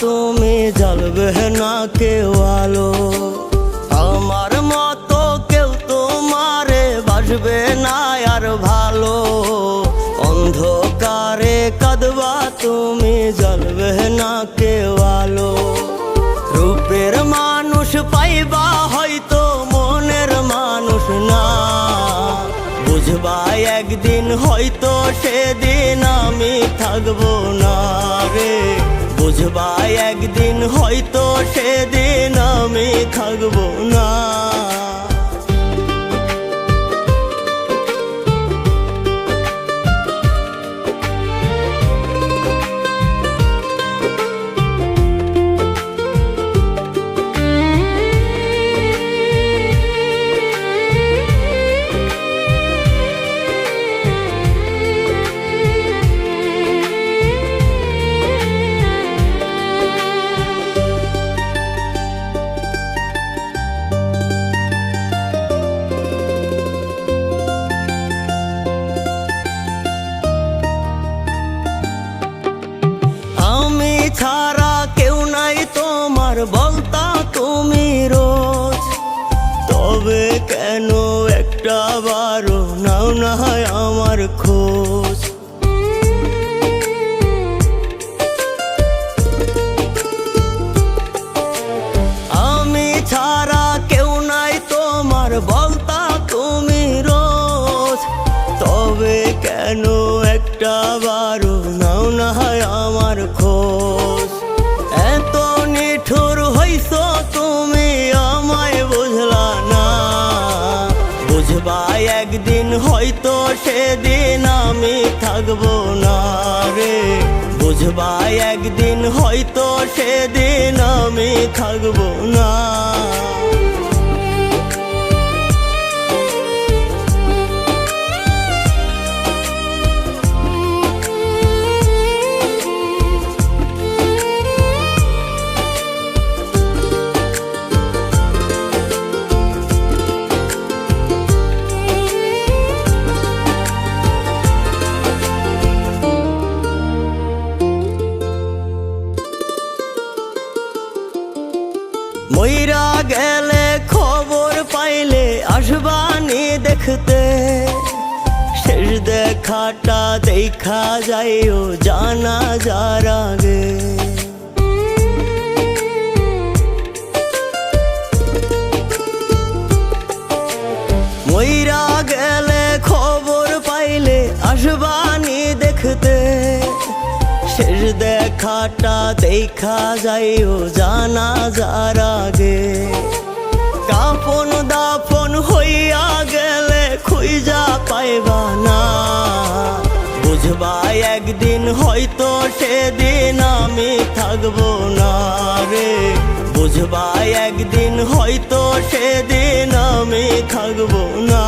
তুমি জ্বলবে না কেউ আলো। আমার মতো কেউ তোমারে বাসবে না আর ভালো। অন্ধকারে কাঁদবা তুমি জ্বলবে না কেউ আলো। রূপের মানুষ পাইবা হয়তো মনের মানুষ না। বুঝবা একদিন হয়তো সেদিন আমি থাকবো না রে। বুঝবা একদিন হয়তো সেদিন আমি থাকবো না। ছাড়া কেউ নাই তোমার বলতা তুমি রোজ। তবে কেন একটা বারো নাও না হয় আমার খোঁজ। আমি ছাড়া কেউ নাই তোমার বলতা তুমি রোজ। তবে কেন একটা বারো নাও না হয় আমার খোঁজ। এত নিঠুর হইছো তুমি আমায় বুঝলা না। বুঝবা একদিন হয়তো সেদিন আমি থাকবো না রে। বুঝবা একদিন হয়তো সেদিন আমি থাকবো না। মইরা গেলে খবর পাইলে আসবানি দেখতে। শেষ দেখাটা দেখা যাইও জানাজার আগে। মইরা গেলে খবর পাইলে আসবানি দেখতে। শেষ দেখাটা দেখা যাইও জানাজার আগে। কাফন দাফন হইয়া গেলে খুঁজা পাইবা না। বুঝবা একদিন হয়তো সেদিন আমি থাকবো না রে। বুঝবা একদিন হয়তো সেদিন আমি থাকবো না।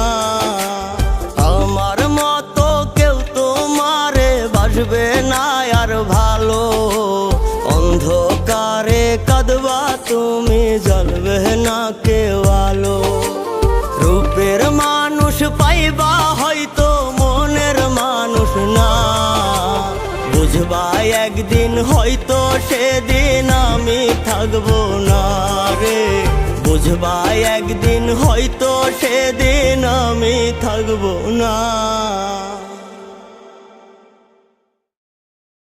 আমার মতো কেউ তোমারে বাসবে না আর ভালো। অন্ধকারে কাঁদবা তুমি জ্বলবে না কেউ আলো। রূপের মানুষ পাইবা হয়তো মনের মানুষ না। বুঝবা একদিন হয়তো সেদিন আমি থাকবো না রে। বুঝবা একদিন হয়তো সেদিন আমি থাকবো না।